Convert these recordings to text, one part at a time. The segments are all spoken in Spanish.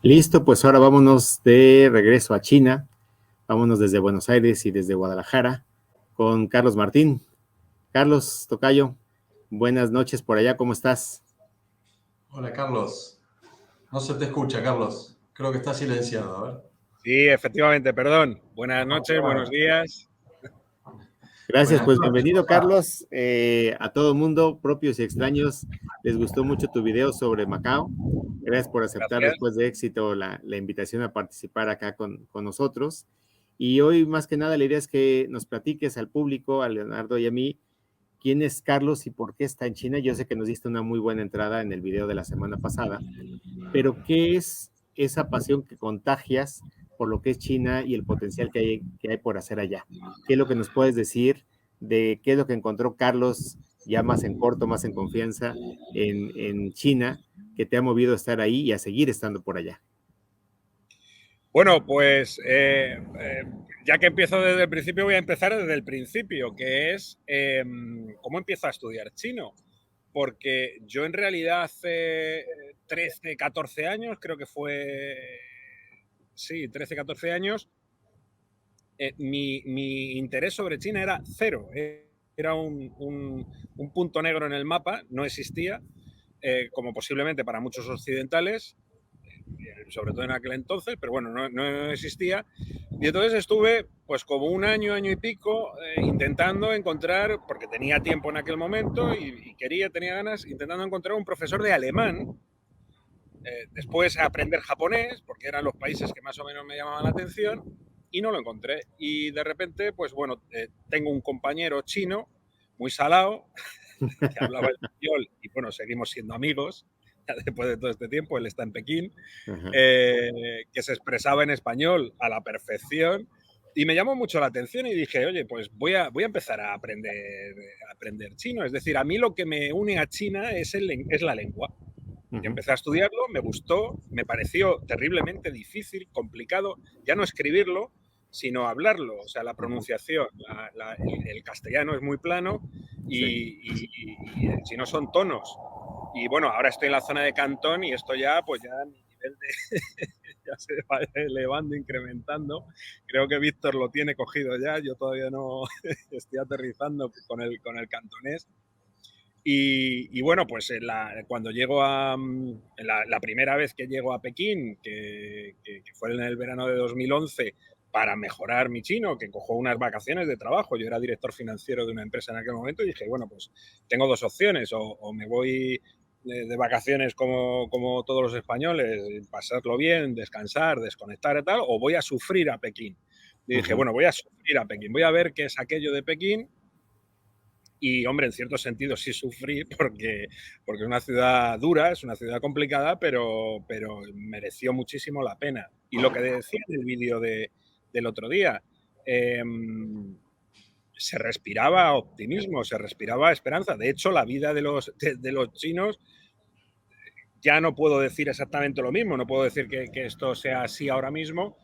Listo, pues ahora vámonos de regreso a China. Vámonos desde Buenos Aires y desde Guadalajara con Carlos Martín. Carlos Tocayo, buenas noches por allá, ¿cómo estás? Hola, Carlos. No se te escucha, Carlos. Creo que está silenciado. A ver. Sí, efectivamente, perdón. Buenas noches, buenos días. Gracias, Buenas pues noches, bienvenido, papá. Carlos. A todo mundo, propios y extraños, les gustó mucho tu video sobre Macao. Gracias por aceptar Gracias. después de éxito la invitación a participar acá con nosotros. Y hoy, más que nada, la idea es que nos platiques al público, a Leonardo y a mí, quién es Carlos y por qué está en China. Yo sé que nos diste una muy buena entrada en el video de la semana pasada, pero ¿qué es esa pasión que contagias por lo que es China y el potencial que hay por hacer allá? ¿Qué es lo que nos puedes decir de qué es lo que encontró Carlos, ya más en corto, más en confianza, en China, que te ha movido a estar ahí y a seguir estando por allá? Bueno, pues ya que empiezo desde el principio, voy a empezar desde el principio, que es cómo empiezo a estudiar chino. Porque yo en realidad hace 13, 14 años, creo que fue, sí, 13, 14 años, mi interés sobre China era cero. Era un punto negro en el mapa, no existía, como posiblemente para muchos occidentales, sobre todo en aquel entonces, pero bueno, no existía. Y entonces estuve pues como un año, año y pico, intentando encontrar, porque tenía tiempo en aquel momento y tenía ganas, intentando encontrar un profesor de alemán, después aprender japonés, porque eran los países que más o menos me llamaban la atención, y no lo encontré. Y de repente, pues bueno, tengo un compañero chino, muy salado, que hablaba español, y bueno, seguimos siendo amigos, después de todo este tiempo, él está en Pekín, que se expresaba en español a la perfección, y me llamó mucho la atención y dije, oye, pues voy a empezar a aprender chino. Es decir, a mí lo que me une a China es la lengua. Y empecé a estudiarlo, me gustó, me pareció terriblemente difícil, complicado, ya no escribirlo, sino hablarlo. O sea, la pronunciación, el castellano es muy plano y el chino son tonos. Y bueno, ahora estoy en la zona de Cantón y esto ya, pues ya mi nivel de ya se va elevando, incrementando. Creo que Víctor lo tiene cogido ya, yo todavía no estoy aterrizando con el cantonés. Y bueno, pues cuando llego la primera vez que llego a Pekín, que fue en el verano de 2011, para mejorar mi chino, que cojo unas vacaciones de trabajo. Yo era director financiero de una empresa en aquel momento y dije, bueno, pues tengo dos opciones, o me voy de vacaciones como todos los españoles, pasarlo bien, descansar, desconectar y tal, o voy a sufrir a Pekín. Y dije, bueno, voy a sufrir a Pekín, voy a ver qué es aquello de Pekín. Y, hombre, en cierto sentido sí sufrí porque es una ciudad dura, es una ciudad complicada, pero mereció muchísimo la pena. Y lo que decía en el vídeo del otro día, se respiraba optimismo, se respiraba esperanza. De hecho, la vida de los chinos, ya no puedo decir exactamente lo mismo, no puedo decir que esto sea así ahora mismo,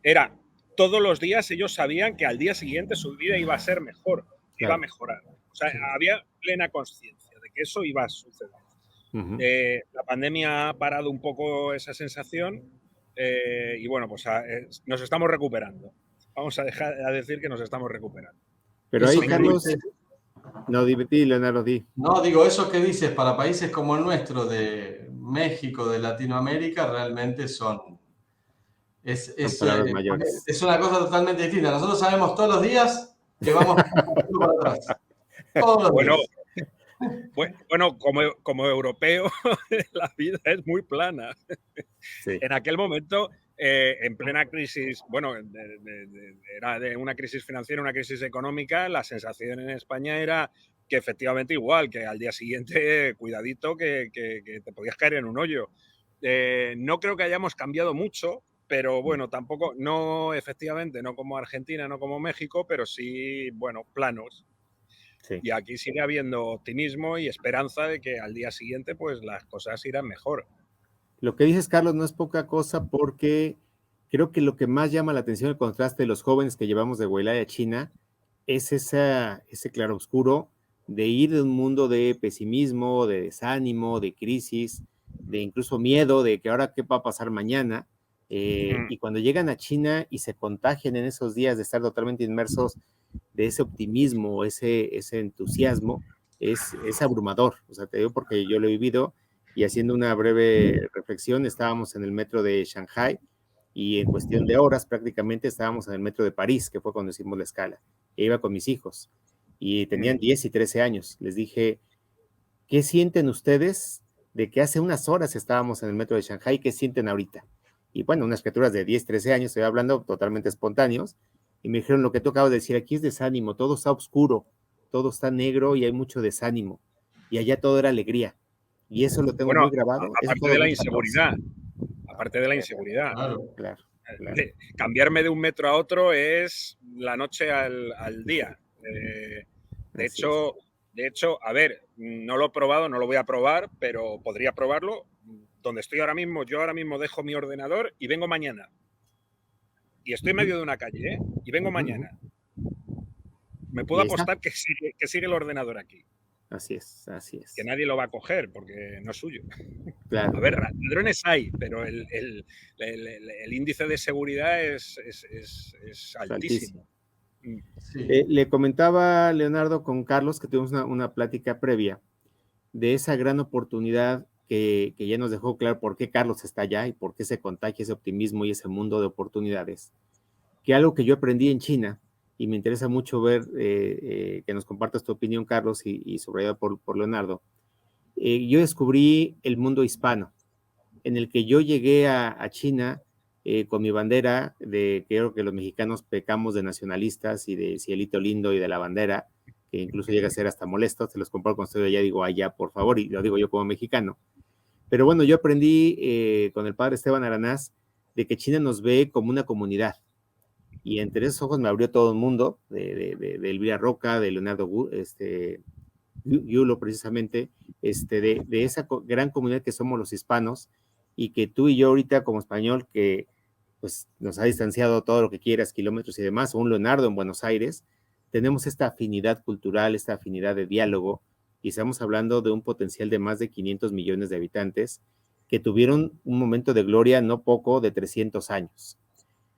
era todos los días ellos sabían que al día siguiente su vida iba a ser mejor, iba a mejorar. O sea, había plena conciencia de que eso iba a suceder. La pandemia ha parado un poco esa sensación y bueno, pues nos estamos recuperando. Vamos a decir que nos estamos recuperando. Pero ahí, Carlos, no, di, Leonardo, di. No, digo, eso que dices para países como el nuestro, de México, de Latinoamérica, realmente son palabras mayores. es una cosa totalmente distinta. Nosotros sabemos todos los días que vamos para atrás. Todos los días. Bueno, como europeo, la vida es muy plana. Sí. En aquel momento, en plena crisis, bueno, era de una crisis financiera, una crisis económica, la sensación en España era que efectivamente igual, que al día siguiente, cuidadito, que te podías caer en un hoyo. No creo que hayamos cambiado mucho, pero bueno, tampoco, no efectivamente, no como Argentina, no como México, pero sí, bueno, planos. Sí. Y aquí sigue habiendo optimismo y esperanza de que al día siguiente pues las cosas irán mejor. Lo que dices, Carlos, no es poca cosa porque creo que lo que más llama la atención el contraste de los jóvenes que llevamos de Huelaya a China es ese claroscuro de ir de un mundo de pesimismo, de desánimo, de crisis, de incluso miedo de que ahora qué va a pasar mañana. Y cuando llegan a China y se contagian en esos días de estar totalmente inmersos de ese optimismo, ese entusiasmo, es abrumador. O sea, te digo porque yo lo he vivido, y haciendo una breve reflexión, estábamos en el metro de Shanghai y en cuestión de horas prácticamente estábamos en el metro de París, que fue cuando hicimos la escala. E iba con mis hijos y tenían 10 y 13 años. Les dije, ¿qué sienten ustedes de que hace unas horas estábamos en el metro de Shanghai? ¿Qué sienten ahorita? Y bueno, unas criaturas de 10, 13 años, estoy hablando totalmente espontáneos, y me dijeron lo que tú acabas de decir, aquí es desánimo, todo está oscuro, todo está negro y hay mucho desánimo, y allá todo era alegría. Y eso lo tengo Bueno, muy grabado. Eso aparte fue de la 2014. inseguridad, aparte de la inseguridad. Claro. Claro. Cambiarme de un metro a otro es la noche al día. De hecho, a ver, no lo he probado, no lo voy a probar, pero podría probarlo. Donde estoy ahora mismo, yo ahora mismo dejo mi ordenador y vengo mañana. Y estoy en medio de una calle, ¿eh? Y vengo mañana. Me puedo apostar que sigue el ordenador aquí. Así es. Que nadie lo va a coger porque no es suyo. Claro. A ver, ladrones hay, pero el índice de seguridad es altísimo. Sí. Le comentaba Leonardo con Carlos que tuvimos una plática previa de esa gran oportunidad que ya nos dejó claro por qué Carlos está allá y por qué se contagia ese optimismo y ese mundo de oportunidades. Que algo que yo aprendí en China, y me interesa mucho ver que nos compartas tu opinión, Carlos, y subrayado por Leonardo. Yo descubrí el mundo hispano, en el que yo llegué a China con mi bandera, de que creo que los mexicanos pecamos de nacionalistas y de cielito lindo y de la bandera, que incluso llega a ser hasta molesto. Se los comparo cuando estoy allá, digo allá, por favor, y lo digo yo como mexicano. Pero bueno, yo aprendí con el padre Esteban Aranaz de que China nos ve como una comunidad. Y entre esos ojos me abrió todo el mundo, de Elvira Roca, de Leonardo Yulo, precisamente, de esa gran comunidad que somos los hispanos, y que tú y yo ahorita como español, que pues nos ha distanciado todo lo que quieras, kilómetros y demás, o un Leonardo en Buenos Aires, tenemos esta afinidad cultural, esta afinidad de diálogo, y estamos hablando de un potencial de más de 500 millones de habitantes que tuvieron un momento de gloria no poco de 300 años.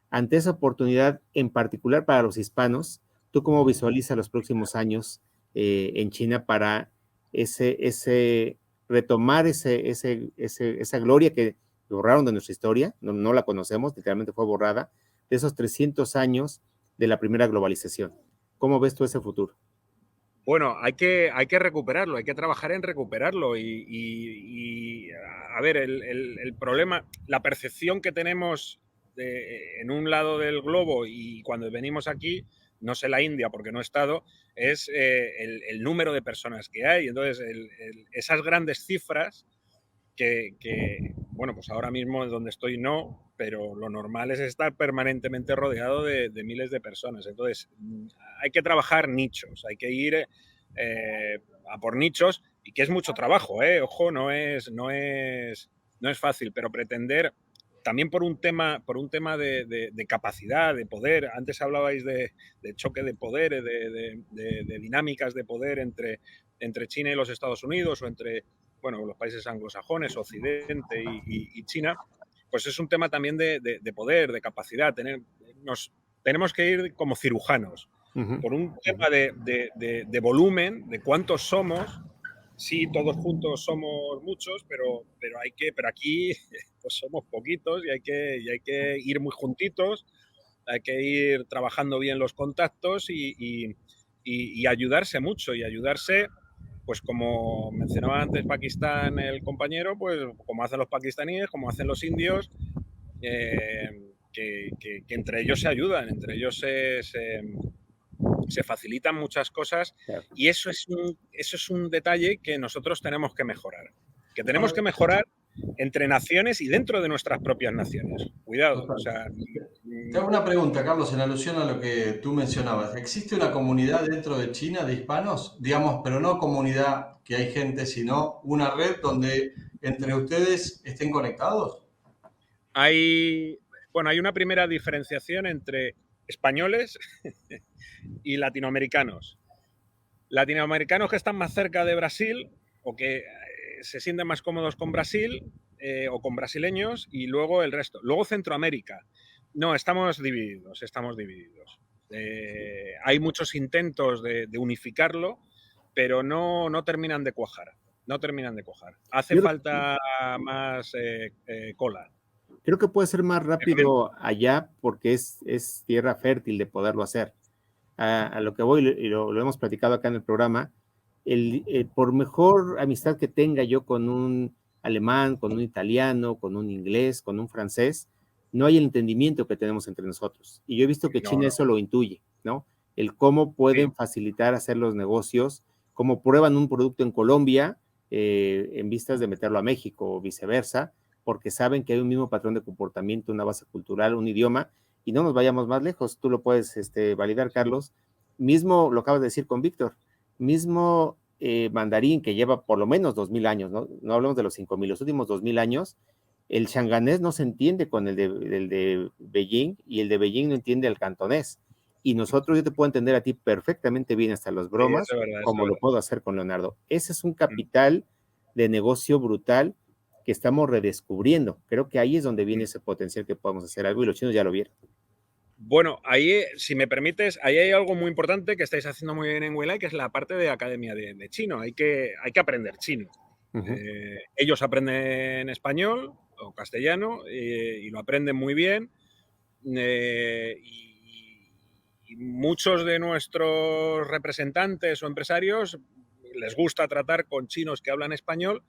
Ante esa oportunidad, en particular para los hispanos, ¿tú cómo visualizas los próximos años en China para retomar esa gloria que borraron de nuestra historia? No la conocemos, literalmente fue borrada, de esos 300 años de la primera globalización. ¿Cómo ves tú ese futuro? Bueno, hay que recuperarlo, hay que trabajar en recuperarlo y a ver, el problema, la percepción que tenemos en un lado del globo y cuando venimos aquí, no sé la India porque no he estado, es el número de personas que hay. Entonces, esas grandes cifras que, bueno, pues ahora mismo en donde estoy no, pero lo normal es estar permanentemente rodeado de miles de personas. Entonces, hay que trabajar nichos, hay que ir a por nichos, y que es mucho trabajo, ojo, no es fácil, pero pretender también por un tema de capacidad, de poder. Antes hablabais de choque de poder, de dinámicas de poder entre China y los Estados Unidos, o entre los países anglosajones, Occidente y China. Pues es un tema también de poder, de capacidad. Tenemos que ir como cirujanos, por un tema de volumen, de cuántos somos. Sí, todos juntos somos muchos, pero aquí pues somos poquitos y hay que ir muy juntitos, hay que ir trabajando bien los contactos y ayudarse mucho, y ayudarse, pues como mencionaba antes Pakistán el compañero, pues como hacen los pakistaníes, como hacen los indios, que entre ellos se ayudan, entre ellos se facilitan muchas cosas, y eso es un detalle que nosotros tenemos que mejorar. Que tenemos que mejorar entre naciones y dentro de nuestras propias naciones. Cuidado. O sea, te hago una pregunta, Carlos, en alusión a lo que tú mencionabas. ¿Existe una comunidad dentro de China de hispanos? Digamos, pero no comunidad que hay gente, sino una red donde entre ustedes estén conectados. Hay una primera diferenciación entre españoles y latinoamericanos. Latinoamericanos que están más cerca de Brasil o que se sienten más cómodos con Brasil o con brasileños y luego el resto. Luego Centroamérica. No, estamos divididos, estamos divididos. Hay muchos intentos de unificarlo, pero no terminan de cuajar. No terminan de cuajar. Hace falta más cola. Creo que puede ser más rápido allá porque es tierra fértil de poderlo hacer. A lo que voy, y lo hemos platicado acá en el programa, por mejor amistad que tenga yo con un alemán, con un italiano, con un inglés, con un francés, no hay el entendimiento que tenemos entre nosotros. Y yo he visto que China eso lo intuye, ¿no? El cómo pueden facilitar hacer los negocios, cómo prueban un producto en Colombia en vistas de meterlo a México o viceversa, porque saben que hay un mismo patrón de comportamiento, una base cultural, un idioma, y no nos vayamos más lejos. Tú lo puedes validar, Carlos. Mismo, lo acabas de decir con Víctor, mismo mandarín que lleva por lo menos 2000 años, no hablamos de los 5000, los últimos 2000 años, el shanganés no se entiende con el de Beijing y el de Beijing no entiende el cantonés. Y nosotros, yo te puedo entender a ti perfectamente bien hasta las bromas, como lo puedo hacer con Leonardo. Ese es un capital de negocio brutal que estamos redescubriendo. Creo que ahí es donde viene ese potencial que podemos hacer algo y los chinos ya lo vieron. Bueno, ahí, si me permites, ahí hay algo muy importante que estáis haciendo muy bien en Welai, que es la parte de academia de chino. Hay que aprender chino. Ellos aprenden español o castellano y lo aprenden muy bien. Y muchos de nuestros representantes o empresarios les gusta tratar con chinos que hablan español,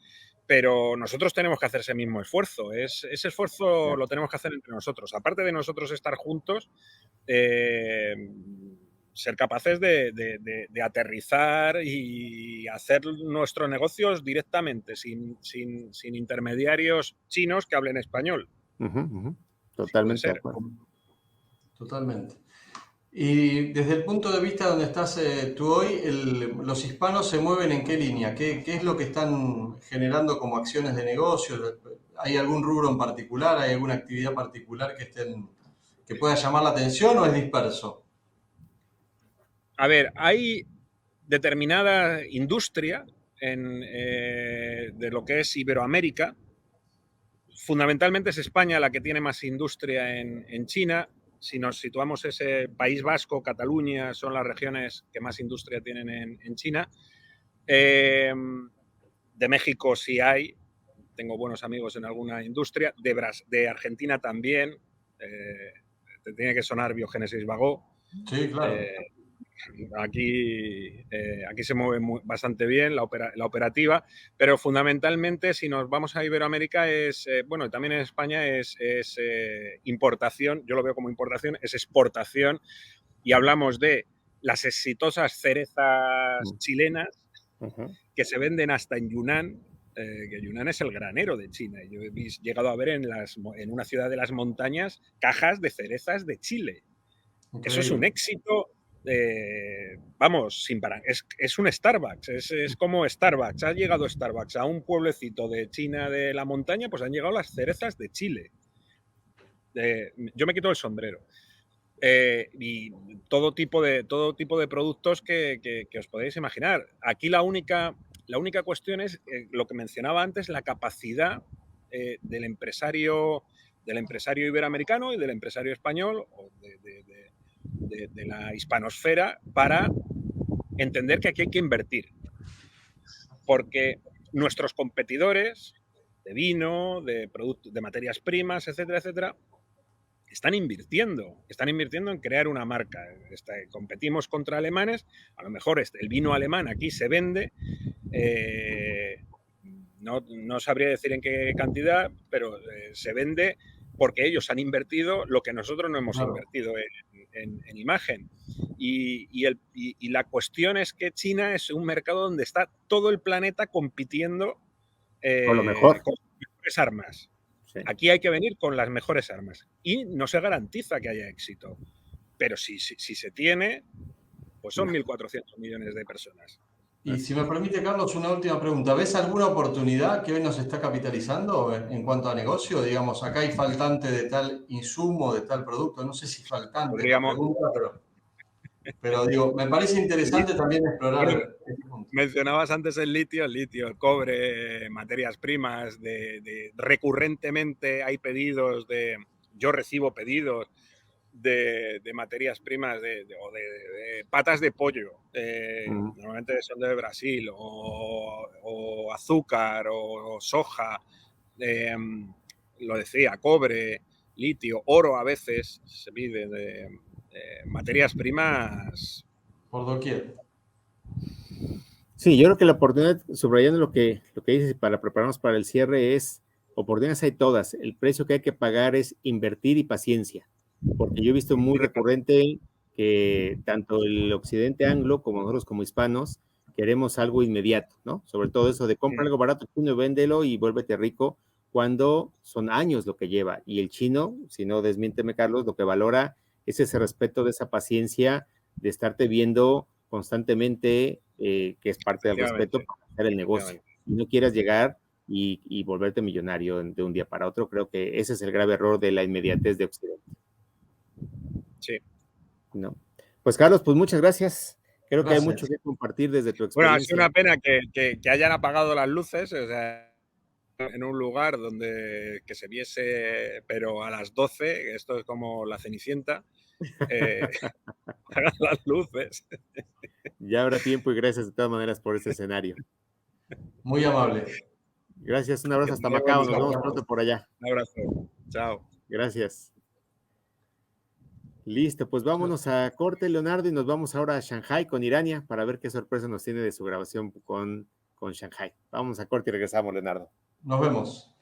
pero nosotros tenemos que hacer ese mismo esfuerzo. Ese esfuerzo lo tenemos que hacer entre nosotros. Aparte de nosotros estar juntos, ser capaces de aterrizar y hacer nuestros negocios directamente, sin intermediarios chinos que hablen español. Totalmente de acuerdo. Totalmente. Y desde el punto de vista donde estás tú hoy, los hispanos se mueven ¿en qué línea? ¿Qué es lo que están generando como acciones de negocio? ¿Hay algún rubro en particular? ¿Hay alguna actividad particular que pueda llamar la atención o es disperso? A ver, hay determinada industria de lo que es Iberoamérica. Fundamentalmente es España la que tiene más industria en China. Si nos situamos ese País Vasco, Cataluña, son las regiones que más industria tienen en China. De México sí hay, tengo buenos amigos en alguna industria. De Argentina también, te tiene que sonar Biogénesis Bagó. Sí, claro. Aquí se mueve bastante bien la operativa, pero fundamentalmente si nos vamos a Iberoamérica bueno, también en España es importación, yo lo veo como importación, es exportación y hablamos de las exitosas cerezas chilenas que se venden hasta en Yunnan, que Yunnan es el granero de China. Yo he llegado a ver en una ciudad de las montañas cajas de cerezas de Chile. Okay. Eso es un éxito. Vamos, sin parar. Es un Starbucks, es como Starbucks. Ha llegado Starbucks a un pueblecito de China de la montaña, pues han llegado las cerezas de Chile. Yo me quito el sombrero. Y todo tipo de productos que os podéis imaginar. Aquí la única cuestión es lo que mencionaba antes, la capacidad del empresario iberoamericano y del empresario español o de la hispanosfera para entender que aquí hay que invertir. Porque nuestros competidores de vino, de productos, de materias primas, etcétera, etcétera, están invirtiendo en crear una marca. Competimos contra alemanes, a lo mejor el vino alemán aquí se vende, no sabría decir en qué cantidad, pero se vende porque ellos han invertido lo que nosotros no hemos invertido en imagen. Y la cuestión es que China es un mercado donde está todo el planeta compitiendo con lo mejor. Con las mejores armas. Sí. Aquí hay que venir con las mejores armas. Y no se garantiza que haya éxito. Pero si se tiene, pues son 1.400 millones de personas. Y si me permite, Carlos, una última pregunta. ¿Ves alguna oportunidad que hoy nos está capitalizando en cuanto a negocio? Digamos, acá hay faltante de tal insumo, de tal producto. No sé si faltante, podríamos, pregunta, pero... Pero digo, me parece interesante también explorar este punto. Mencionabas antes el litio, el cobre, materias primas, recurrentemente hay pedidos yo recibo pedidos de materias primas o de patas de pollo, normalmente son de Brasil, o azúcar, o soja, lo decía, cobre, litio, oro a veces se pide, de materias primas. Por doquier. Sí, yo creo que la oportunidad, subrayando lo que dices para prepararnos para el cierre, es oportunidades hay todas. El precio que hay que pagar es invertir y paciencia, porque yo he visto muy recurrente que tanto el occidente anglo como nosotros como hispanos queremos algo inmediato, ¿no? Sobre todo eso de compra algo barato chino y véndelo y vuélvete rico, cuando son años lo que lleva. Y el chino, si no desmiénteme Carlos, lo que valora es ese respeto de esa paciencia de estarte viendo constantemente, que es parte del respeto para hacer el negocio. Si no quieras llegar y volverte millonario de un día para otro, creo que ese es el grave error de la inmediatez de Occidente. Sí. ¿No? Pues Carlos, pues muchas gracias. Creo Gracias. que hay mucho que compartir desde tu Bueno, experiencia. ha sido una pena que hayan apagado las luces, o sea, en un lugar donde que se viese, pero a las 12, esto es como la Cenicienta, apagan las luces. Ya habrá tiempo y gracias de todas maneras por este escenario. Muy amable. Gracias, un abrazo hasta Macao, nos vemos pronto por allá. Un abrazo, chao. Gracias. Listo, pues vámonos a corte, Leonardo, y nos vamos ahora a Shanghai con Irania para ver qué sorpresa nos tiene de su grabación con Shanghai. Vamos a corte y regresamos, Leonardo. Nos vemos.